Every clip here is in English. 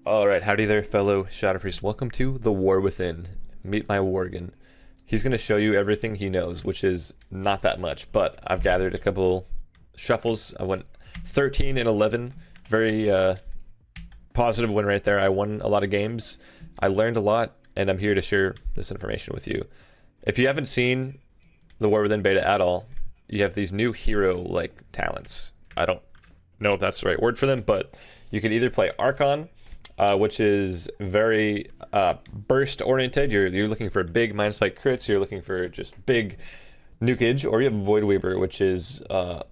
Alright, howdy there, fellow Shadow Priest. Welcome to The War Within. Meet my Worgen. He's going to show you everything he knows, which is not that much, but I've gathered a couple shuffles. I went 13 and 11. Very positive win right there. I won a lot of games. I learned a lot, and I'm here to share this information with you. If you haven't seen The War Within beta at all, you have these new hero-like talents. I don't know if that's the right word for them, but you can either play Archon, which is very burst oriented. You're looking for big mind spike crits. You're looking for just big nukage, or you have Void Weaver, which is I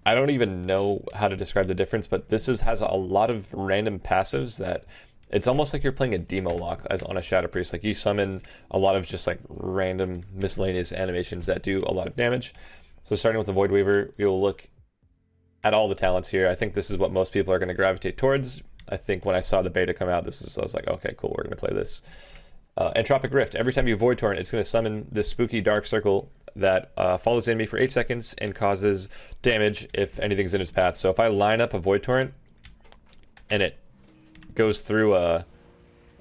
don't even know how to describe the difference, but this has a lot of random passives that it's almost like you're playing a demo lock as on a Shadow Priest. Like you summon a lot of just like random miscellaneous animations that do a lot of damage. So starting with the Void Weaver, you'll look at all the talents here. I think this is what most people are going to gravitate towards. I think when I saw the beta come out, I was like, okay, cool, we're going to play this. Entropic Rift. Every time you Void Torrent, it's going to summon this spooky dark circle that follows the enemy for 8 seconds and causes damage if anything's in its path. So if I line up a Void Torrent and it goes through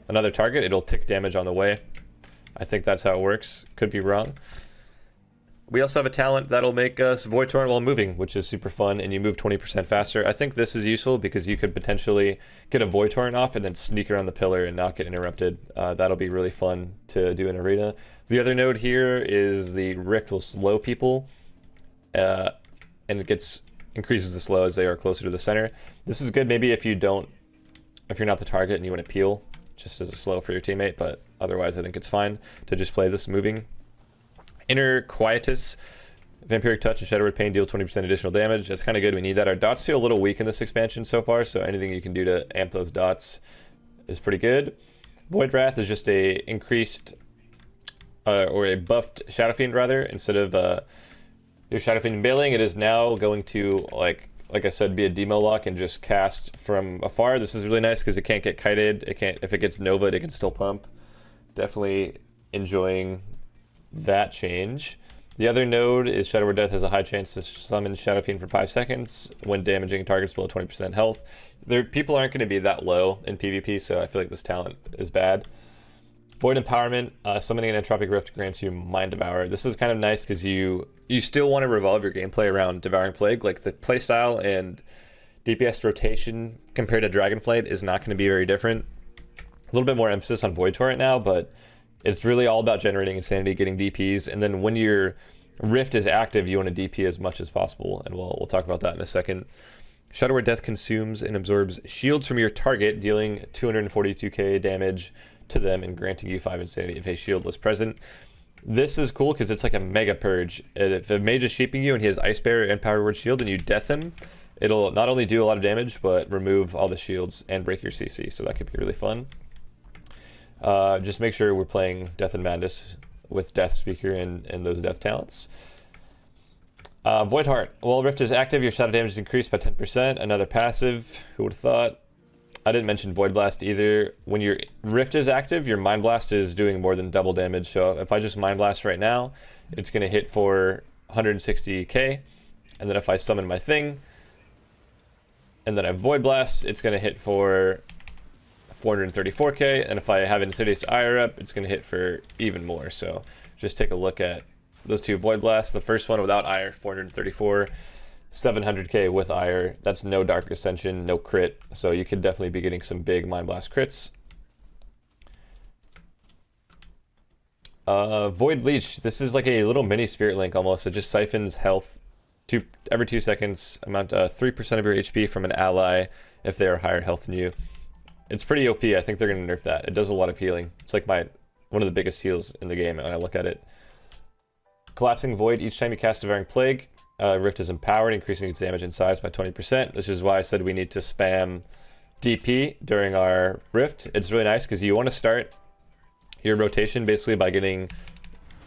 another target, it'll tick damage on the way. I think that's how it works. Could be wrong. We also have a talent that'll make us Void Torrent while moving, which is super fun, and you move 20% faster. I think this is useful because you could potentially get a Void Torrent off and then sneak around the pillar and not get interrupted. That'll be really fun to do in Arena. The other node here is the Rift will slow people, and it increases the slow as they are closer to the center. This is good maybe if you're not the target and you want to peel, just as a slow for your teammate, but otherwise I think it's fine to just play this moving. Inner Quietus, Vampiric Touch and Shadow Word Pain deal 20% additional damage. That's kind of good. We need that. Our dots feel a little weak in this expansion so far, so anything you can do to amp those dots is pretty good. Void Wrath is just a increased or a buffed Shadow Fiend rather. Instead of your Shadow Fiend bailing, it is now going to like I said, be a demo lock and just cast from afar. This is really nice because it can't get kited. If it gets Nova'd, it can still pump. Definitely enjoying that change. The other node is Shadow Word Death has a high chance to summon Shadow Fiend for 5 seconds when damaging targets below 20% health. People aren't going to be that low in PvP, so I feel like this talent is bad. Void Empowerment, summoning an Entropic Rift grants you Mind Devour. This is kind of nice because you still want to revolve your gameplay around Devouring Plague. Like the playstyle and DPS rotation compared to Dragonflight is not going to be very different. A little bit more emphasis on Void Torrent now, but it's really all about generating insanity, getting DPs, and then when your Rift is active, you want to DP as much as possible, and we'll talk about that in a second. Shadow Word Death consumes and absorbs shields from your target, dealing 242k damage to them and granting you 5 insanity if a shield was present. This is cool because it's like a mega purge. If a mage is sheeping you and he has Ice Barrier and Power Word Shield and you death him, it'll not only do a lot of damage, but remove all the shields and break your CC, so that could be really fun. Just make sure we're playing Death and Madness with Death Speaker and those death talents. Void Heart. While Rift is active, your shadow damage is increased by 10%. Another passive. Who would have thought? I didn't mention Void Blast either. When your Rift is active, your Mind Blast is doing more than double damage. So if I just Mind Blast right now, it's going to hit for 160k. And then if I summon my thing, and then I Void Blast, it's going to hit for 434k, and if I have Insidious Ire up, it's going to hit for even more. So just take a look at those two Void Blasts. The first one without Ire, 434, 700k with Ire. That's no Dark Ascension, no crit, so you could definitely be getting some big Mind Blast crits. Void Leech. This is like a little mini Spirit Link almost. It just siphons health every 2 seconds, amount 3% of your HP from an ally if they are higher health than you. It's pretty OP. I think they're going to nerf that. It does a lot of healing. It's like one of the biggest heals in the game when I look at it. Collapsing Void. Each time you cast Devouring Plague, Rift is empowered, increasing its damage and size by 20%, which is why I said we need to spam DP during our Rift. It's really nice because you want to start your rotation basically by getting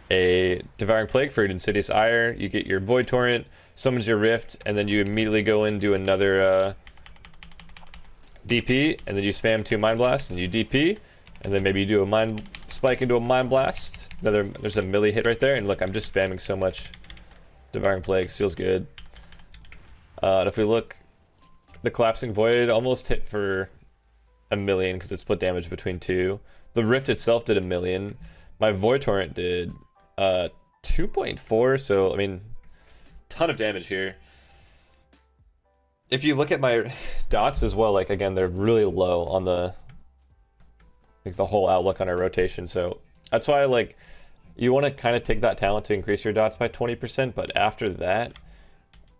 a Devouring Plague for an Insidious Ire. You get your Void Torrent, summons your Rift, and then you immediately go in and do another DP, and then you spam 2 Mind Blasts, and you DP, and then maybe you do a Mind Spike into a Mind Blast. There's a melee hit right there, and look, I'm just spamming so much Devouring Plagues. Feels good. If we look, the Collapsing Void almost hit for a million because it split damage between two. The Rift itself did a million. My Void Torrent did 2.4, so I mean, ton of damage here. If you look at my dots as well, like again, they're really low on the like the whole outlook on our rotation. So that's why like you want to kind of take that talent to increase your dots by 20%, but after that,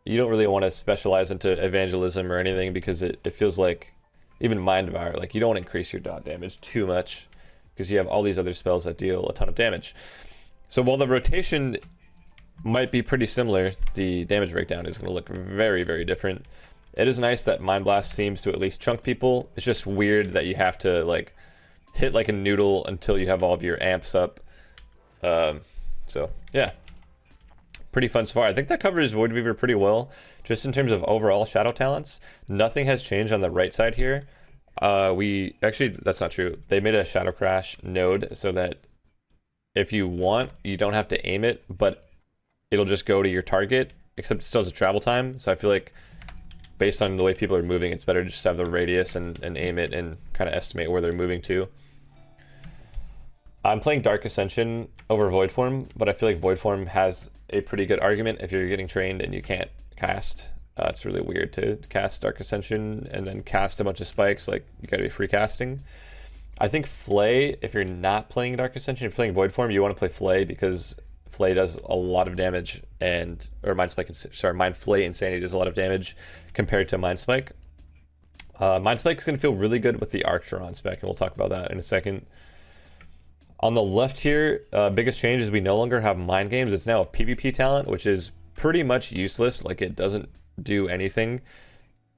you don't really want to specialize into evangelism or anything because it feels like even Mind Devour, like you don't want to increase your dot damage too much because you have all these other spells that deal a ton of damage. So while the rotation might be pretty similar, the damage breakdown is going to look very, very different. It is nice that Mind Blast seems to at least chunk people. It's just weird that you have to like hit like a noodle until you have all of your amps up. So yeah, pretty fun so far. I think that covers Void Weaver pretty well. Just in terms of overall shadow talents, nothing has changed on the right side here. We actually, that's not true. They made a Shadow Crash node so that if you want, you don't have to aim it, but it'll just go to your target, except it still has a travel time. So I feel like based on the way people are moving, it's better to just have the radius and aim it and kind of estimate where they're moving to. I'm playing Dark Ascension over Void Form, but I feel like Void Form has a pretty good argument if you're getting trained and you can't cast. It's really weird to cast Dark Ascension and then cast a bunch of spikes, like you gotta be free casting. I think Flay, if you're not playing Dark Ascension, if you're playing Void Form, you want to play Flay because Flay does a lot of damage, and or Mind Flay Insanity does a lot of damage compared to Mind Spike. Mind Spike is going to feel really good with the Archeron spec, and we'll talk about that in a second. On the left here, biggest change is we no longer have Mind Games. It's now a PvP talent, which is pretty much useless. Like, it doesn't do anything.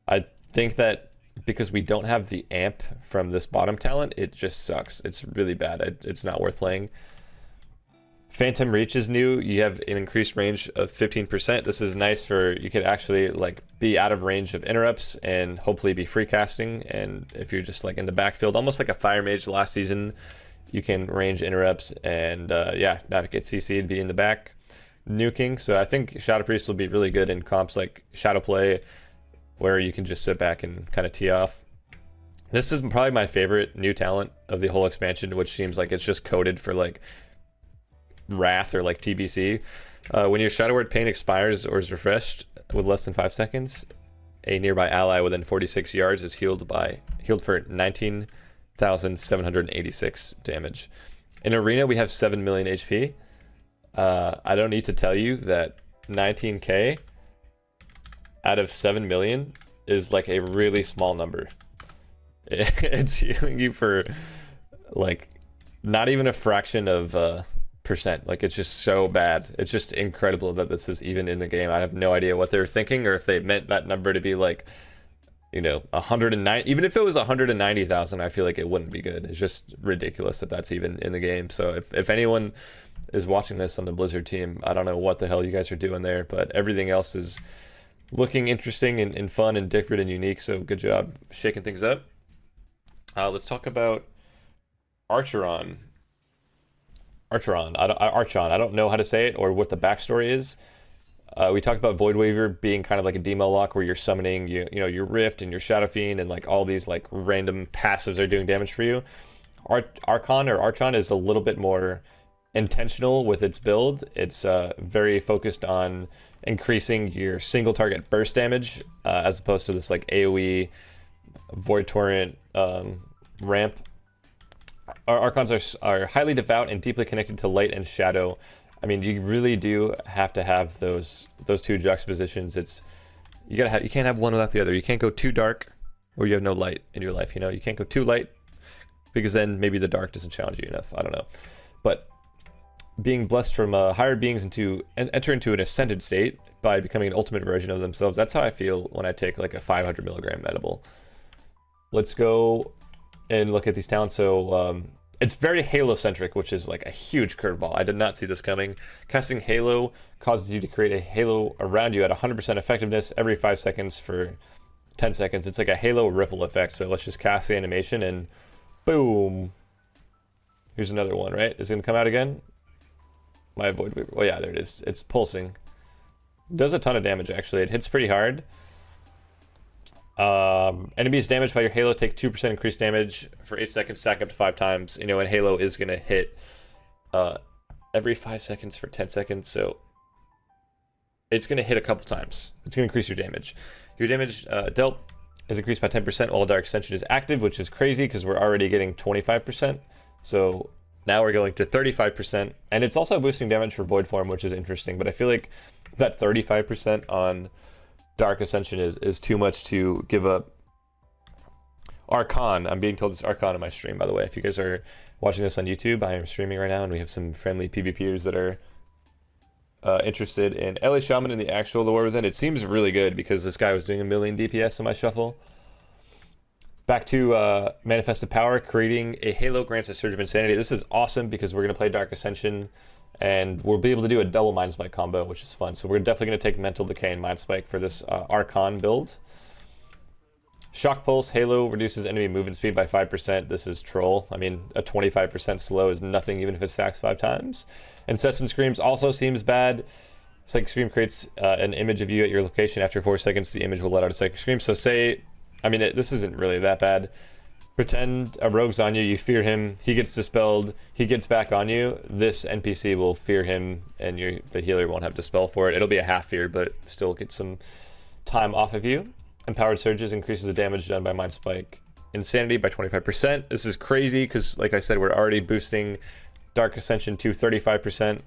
I think that because we don't have the amp from this bottom talent, it just sucks. It's really bad. It's not worth playing. Phantom Reach is new. You have an increased range of 15%. This is nice for, you could actually like be out of range of interrupts and hopefully be free casting. And if you're just like in the backfield, almost like a Fire Mage last season, you can range interrupts and yeah, not get CC'd, be in the back nuking. So I think Shadow Priest will be really good in comps like Shadow Play, where you can just sit back and kind of tee off. This is probably my favorite new talent of the whole expansion, which seems like it's just coded for like Wrath or like TBC. When your Shadow Word Pain expires or is refreshed with less than 5 seconds, a nearby ally within 46 yards is healed for 19,786 damage. In Arena, we have 7 million HP. I don't need to tell you that 19k out of 7 million is like a really small number. It's healing you for like not even a fraction of percent. Like, it's just so bad. It's just incredible that this is even in the game. I have no idea what they were thinking, or if they meant that number to be like, you know, 109. Even if it was 190,000, I feel like it wouldn't be good. It's just ridiculous that that's even in the game. So if anyone is watching this on the Blizzard team, I don't know what the hell you guys are doing there, but everything else is looking interesting and fun and different and unique. So good job shaking things up. Let's talk about Archeron. Archon. I don't know how to say it or what the backstory is. We talked about Void Weaver being kind of like a demo lock where you're summoning you know your Rift and your Shadow Fiend, and like all these like random passives are doing damage for you. Archon is a little bit more intentional with its build. It's very focused on increasing your single target burst damage as opposed to this like AoE Void Torrent ramp. Archons are highly devout and deeply connected to light and shadow. I mean, you really do have to have those two juxtapositions. You can't have one without the other. You can't go too dark or you have no light in your life. You know, you can't go too light because then maybe the dark doesn't challenge you enough. I don't know, but being blessed from higher beings enter into an ascended state by becoming an ultimate version of themselves. That's how I feel when I take like a 500 milligram edible. Let's go and look at these talents. So it's very Halo-centric, which is like a huge curveball. I did not see this coming. Casting Halo causes you to create a halo around you at 100% effectiveness every 5 seconds for 10 seconds. It's like a Halo ripple effect. So let's just cast the animation and boom. Here's another one, right? Is it gonna come out again? My Void Weaver. Oh yeah, there it is. It's pulsing. It does a ton of damage actually. It hits pretty hard. Enemies damaged by your Halo take 2% increased damage for 8 seconds, stack up to 5 times. You know, and Halo is going to hit every 5 seconds for 10 seconds, so it's going to hit a couple times. It's going to increase your damage. Your damage dealt is increased by 10% while Dark Ascension is active, which is crazy because we're already getting 25%. So now we're going to 35%, and it's also boosting damage for Void Form, which is interesting, but I feel like that 35% on Dark Ascension is too much to give up. Archon, I'm being told it's Archon in my stream, by the way. If you guys are watching this on YouTube, I am streaming right now, and we have some friendly PvPers that are interested in LA Shaman in the actual The War Within. It seems really good because this guy was doing 1 million DPS in my shuffle. Back to Manifested Power, creating a Halo grants a Surge of Insanity. This is awesome because we're going to play Dark Ascension, and we'll be able to do a double Mind Spike combo, which is fun. So we're definitely going to take Mental Decay and Mind Spike for this Archon build. Shock Pulse, Halo reduces enemy movement speed by 5%. This is troll. I mean, a 25% slow is nothing even if it stacks 5 times. Incessant Screams also seems bad. Psychic Scream creates an image of you at your location. After 4 seconds, the image will let out a Psychic Scream. So say, I mean, this isn't really that bad. Pretend a rogue's on you, you fear him, he gets dispelled, he gets back on you, this NPC will fear him, and the healer won't have dispel for it. It'll be a half fear, but still get some time off of you. Empowered Surges increases the damage done by Mind Spike Insanity by 25%. This is crazy, because like I said, we're already boosting Dark Ascension to 35%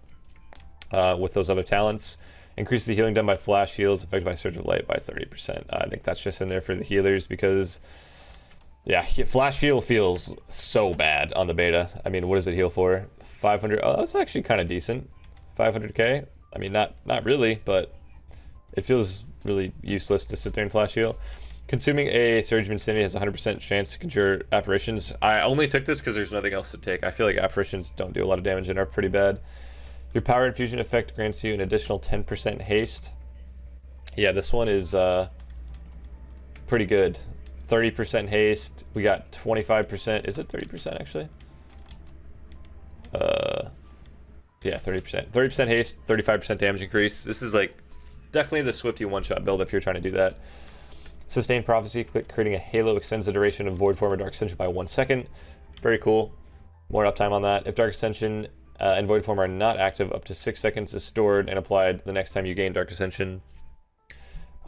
with those other talents. Increases the healing done by Flash Heals affected by Surge of Light by 30%. I think that's just in there for the healers because, yeah, Flash Heal feels so bad on the beta. I mean, what does it heal for? 500? Oh, that's actually kind of decent. 500k? I mean, not really, but it feels really useless to sit there and Flash Heal. Consuming a Surge of Insanity has a 100% chance to conjure Apparitions. I only took this because there's nothing else to take. I feel like Apparitions don't do a lot of damage and are pretty bad. Your Power Infusion effect grants you an additional 10% haste. Yeah, this one is pretty good. 30% haste. We got 25%. Is it 30% actually? Yeah, 30%. 30% haste, 35% damage increase. This is like definitely the Swifty one-shot build if you're trying to do that. Sustained Prophecy, creating a Halo extends the duration of Void Form or Dark Ascension by 1 second. Very cool. More uptime on that. If Dark Ascension and Void Form are not active, up to 6 seconds is stored and applied the next time you gain Dark Ascension.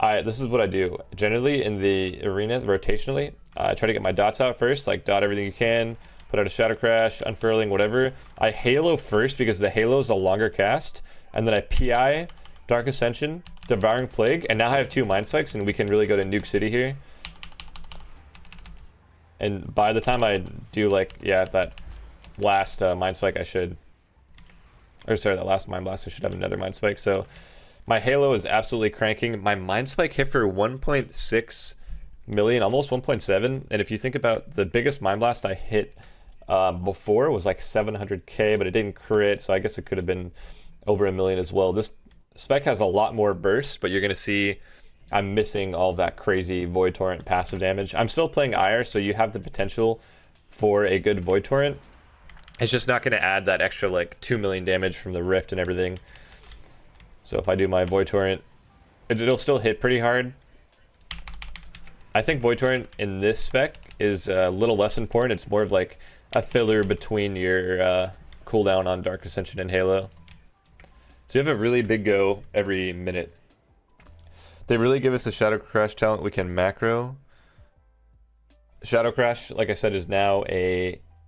This is what I do. Generally in the arena, rotationally, I try to get my dots out first, like dot everything you can, put out a Shadow Crash, Unfurling, whatever. I Halo first because the Halo is a longer cast, and then I PI, Dark Ascension, Devouring Plague, and now I have 2 Mind Spikes, and we can really go to Nuke City here. And by the time I do, like, yeah, that last Mind Spike, I should... Or sorry, that last Mind Blast, I should have another Mind Spike, so... My Halo is absolutely cranking. My Mind Spike hit for 1.6 million, almost 1.7. And if you think about the biggest Mind Blast I hit before was like 700k, but it didn't crit, so I guess it could have been over 1 million as well. This spec has a lot more burst, but you're going to see I'm missing all that crazy Void Torrent passive damage. I'm still playing Ire, so you have the potential for a good Void Torrent. It's just not going to add that extra like 2 million damage from the Rift and everything. So if I do my Void Torrent, it'll still hit pretty hard. I think Void Torrent in this spec is a little less important. It's more of like a filler between your cooldown on Dark Ascension and Halo. So you have a really big go every minute. They really give us a Shadow Crash talent we can macro. Shadow Crash, like I said, is now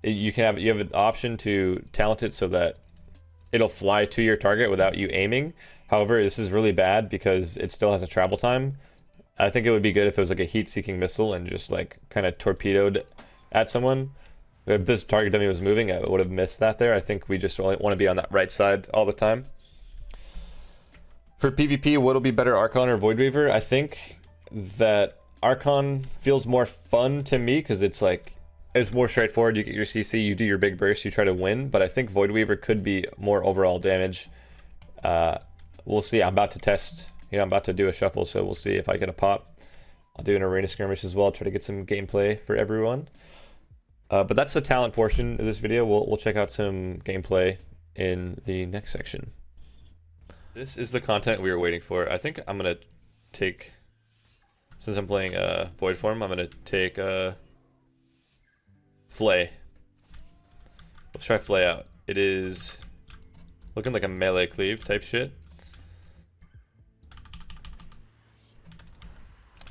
you have an option to talent it so that it'll fly to your target without you aiming. However, this is really bad because it still has a travel time. I think it would be good if it was like a heat-seeking missile and just like kind of torpedoed at someone. If this target dummy was moving, I would have missed that there. I think we just want to be on that right side all the time. For PvP, what'll be better, Archon or Void Weaver? I think that Archon feels more fun to me because it's like, it's more straightforward. You get your CC, you do your big burst, you try to win. But I think Void Weaver could be more overall damage. We'll see. I'm about to test. I'm about to do a shuffle, so we'll see if I get a pop. I'll do an arena skirmish as well, try to get some gameplay for everyone. But that's the talent portion of this video. We'll check out some gameplay in the next section. This is the content we were waiting for. I think I'm gonna take Since I'm playing Void Form, I'm gonna take Flay. Let's try Flay out. It is looking like a melee cleave type shit.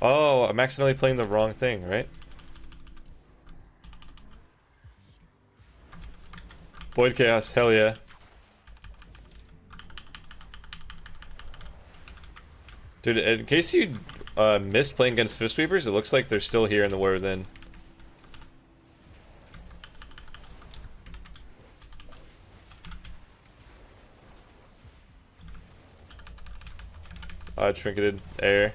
Oh, I'm accidentally playing the wrong thing, right? Void Chaos, hell yeah. Dude, in case you missed playing against Fistweavers, it looks like they're still here in the War Within. Trinketed air.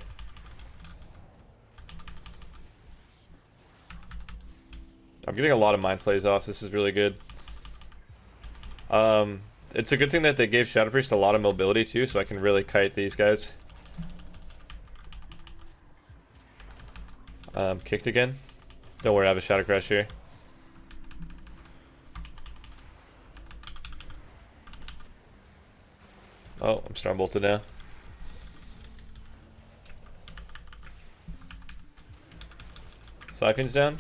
I'm getting a lot of mind flays off. This is really good. It's a good thing that they gave Shadow Priest a lot of mobility too, so I can really kite these guys. Kicked again. Don't worry, I have a Shadow Crash here. Oh, I'm Storm Bolted now. Siphon's down.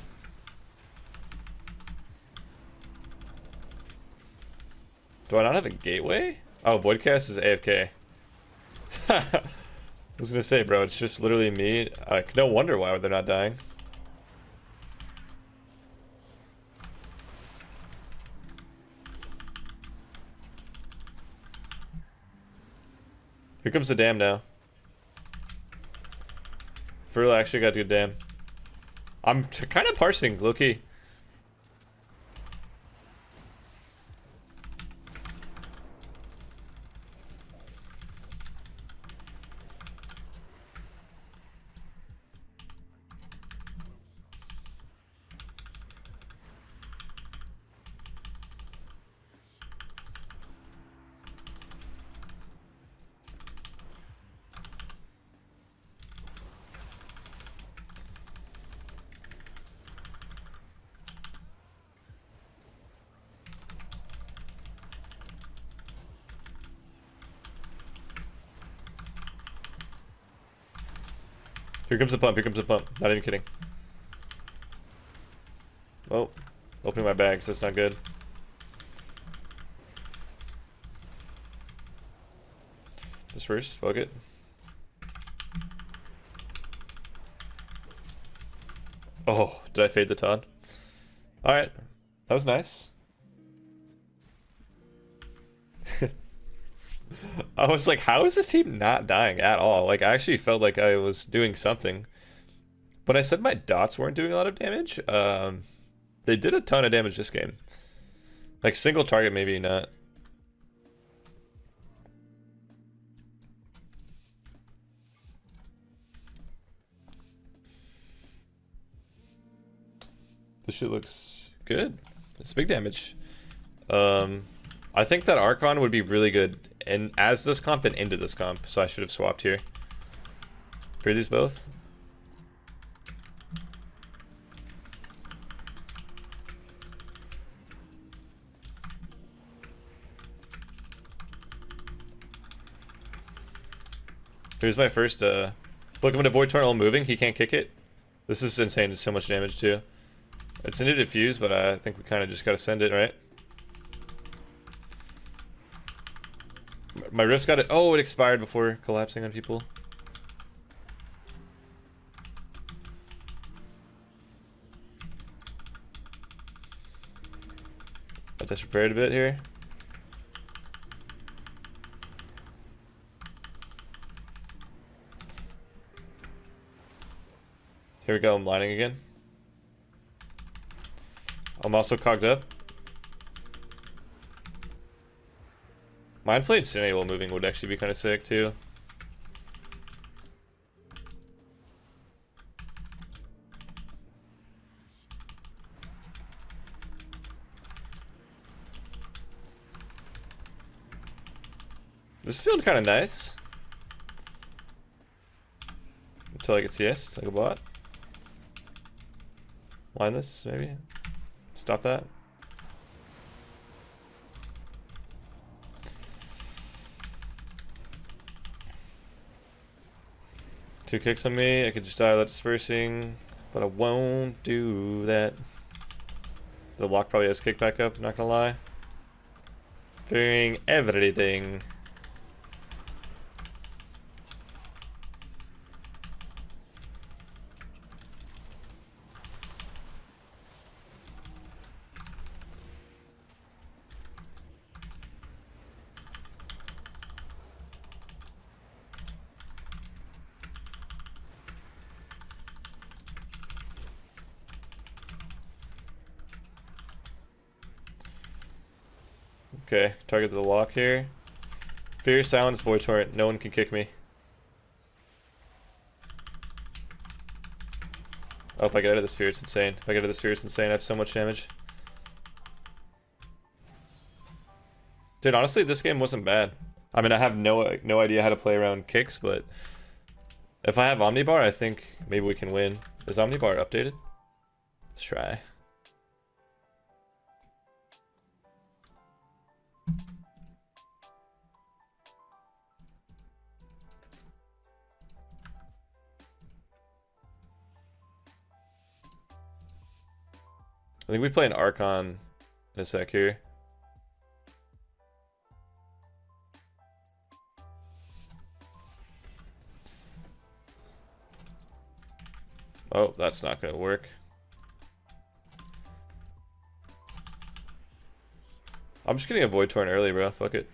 Do I not have a gateway? Oh, Voidcast is AFK. I was gonna say, bro, it's just literally me. No wonder why they're not dying. Here comes the dam now. Furla actually got good dam. I'm kind of parsing, low-key. Here comes the pump, here comes the pump. Not even kidding. Oh, opening my bags, that's not good. Just first, fuck it. Oh, did I fade the Todd? Alright, that was nice. I was like, how is this team not dying at all? Like, I actually felt like I was doing something. But I said my dots weren't doing a lot of damage. They did a ton of damage this game. Like, single target, maybe not. This shit looks good. It's big damage. I think that Archon would be really good and as this comp and into this comp, so I should have swapped here. For these both. Here's my first, look, I'm gonna Void Torrent while moving, he can't kick it. This is insane, it's so much damage too. It's into diffuse, but I think we kind of just gotta send it, right? My rift's got it. Oh, it expired before collapsing on people. I just prepared a bit here. Here we go, I'm lining again. I'm also cogged up. Mind Flay Incendiary while moving would actually be kind of sick too. This is feeling kind of nice. Until I get CS, like a bot. Line this, maybe. Stop that. 2 kicks on me. I could just die without dispersing, but I won't do that. The lock probably has kick back up, not gonna lie. Fearing everything. Okay, target the lock here. Fear, silence, void torrent. No one can kick me. Oh, if I get out of this fear, it's insane. If I get out of this fear, it's insane. I have so much damage. Dude, honestly, this game wasn't bad. I mean, I have no idea how to play around kicks, but if I have Omnibar, I think maybe we can win. Is Omnibar updated? Let's try. I think we play an Archon in a sec here. Oh, that's not gonna work. I'm just getting a Void Torrent early, bro. Fuck it.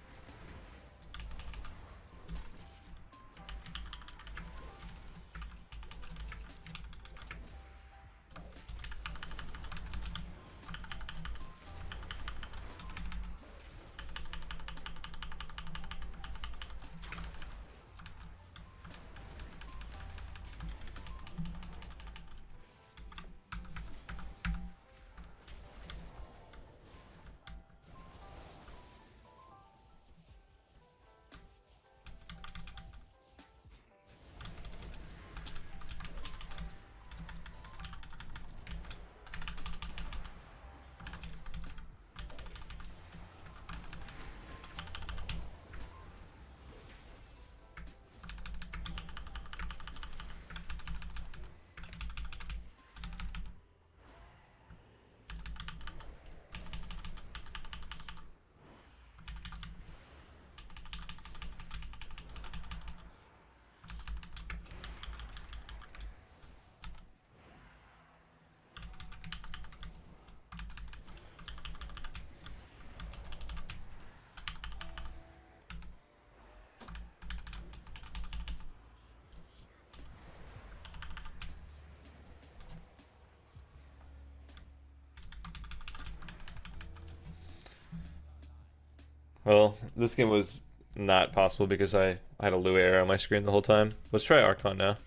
Well, this game was not possible because I had a Lua arrow on my screen the whole time. Let's try Archon now.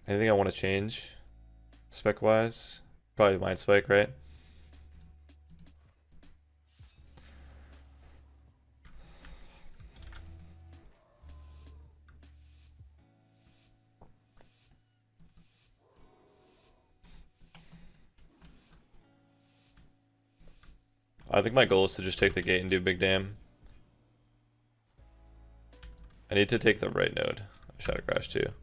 Anything I want to change spec-wise? Probably Mind Spike, right? I think my goal is to just take the gate and do big dam. I need to take the right node of Shadow Crash too.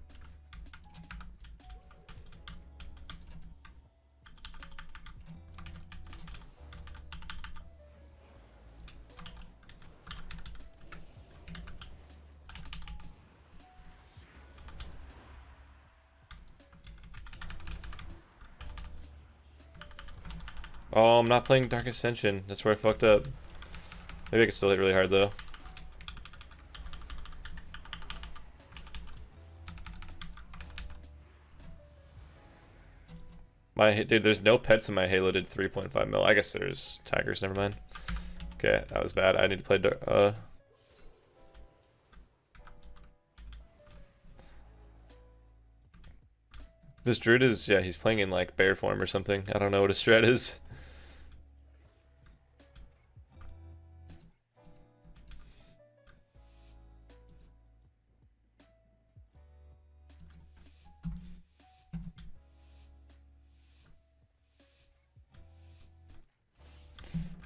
Oh, I'm not playing Dark Ascension. That's where I fucked up. Maybe I can still hit really hard though. Dude, there's no pets in my Halo did 3.5 mil. I guess there's tigers, never mind. Okay, that was bad. I need to play This druid is, yeah, he's playing in like bear form or something. I don't know what his strat is.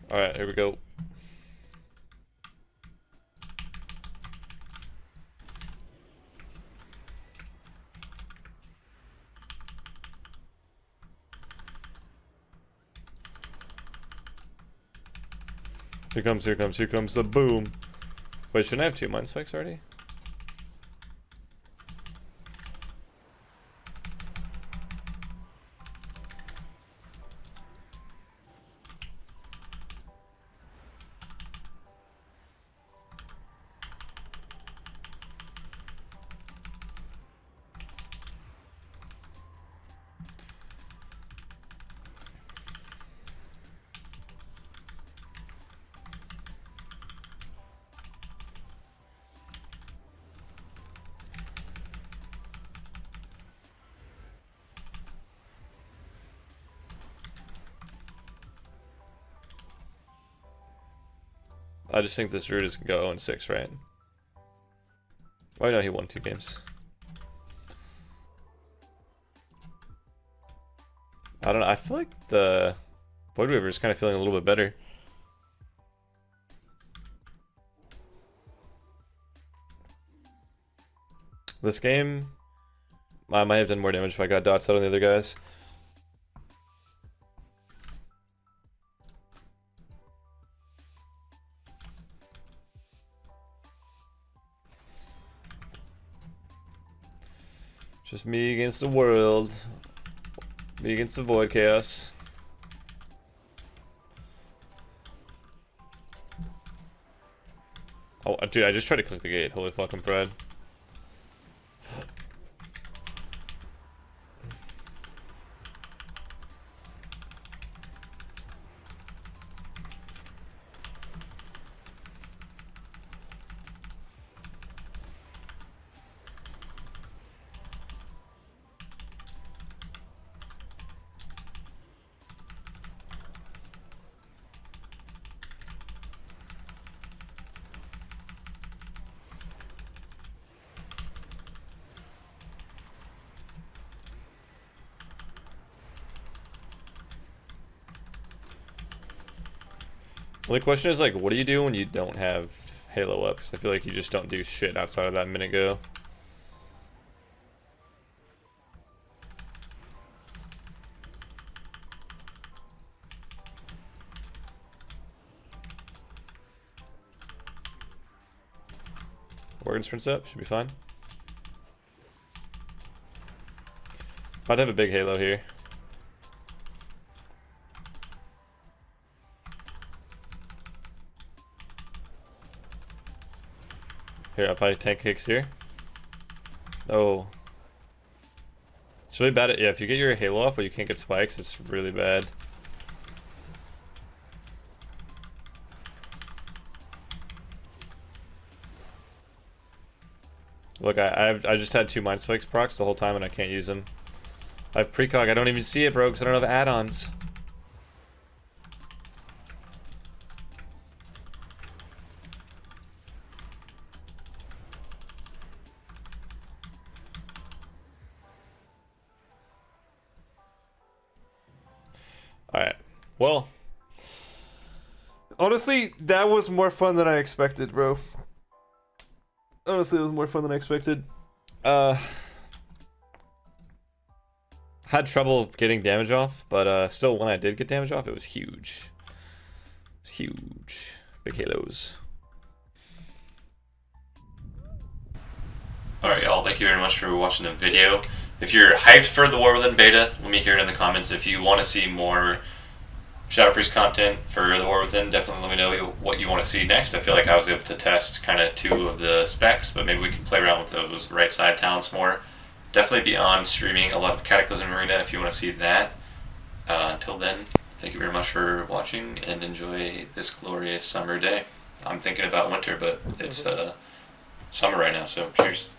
Alright, here we go. Here comes, here comes, here comes the boom. Wait, shouldn't I have 2 mind spikes already? I just think this route is gonna go 0-6, right? Oh no, he won 2 games. I don't know, I feel like the Void Weaver is kind of feeling a little bit better. This game, I might have done more damage if I got dots out on the other guys. Just me against the world. Me against the Void Chaos. Oh, dude, I just tried to click the gate. Holy fucking pride. Well, the question is, like, what do you do when you don't have Halo up? Because I feel like you just don't do shit outside of that minute go. Organ sprints up, should be fine. Might have a big Halo here. Here, if I tank kicks here. Oh. It's really bad. Yeah, if you get your Halo off but you can't get spikes, it's really bad. Look, I just had 2 mind spikes procs the whole time and I can't use them. I have precog, I don't even see it, bro, because I don't have add-ons. Alright, well, honestly, that was more fun than I expected, bro. Honestly, it was more fun than I expected. Had trouble getting damage off, but still, when I did get damage off, it was huge. It was huge. Big halos. Alright, y'all, thank you very much for watching the video. If you're hyped for the War Within beta, let me hear it in the comments. If you want to see more Shadow Priest content for the War Within, definitely let me know what you want to see next. I feel like I was able to test kind of 2 of the specs, but maybe we can play around with those right side talents more. Definitely be on streaming a lot of Cataclysm Arena if you want to see that. Until then, thank you very much for watching and enjoy this glorious summer day. I'm thinking about winter, but it's summer right now, so cheers.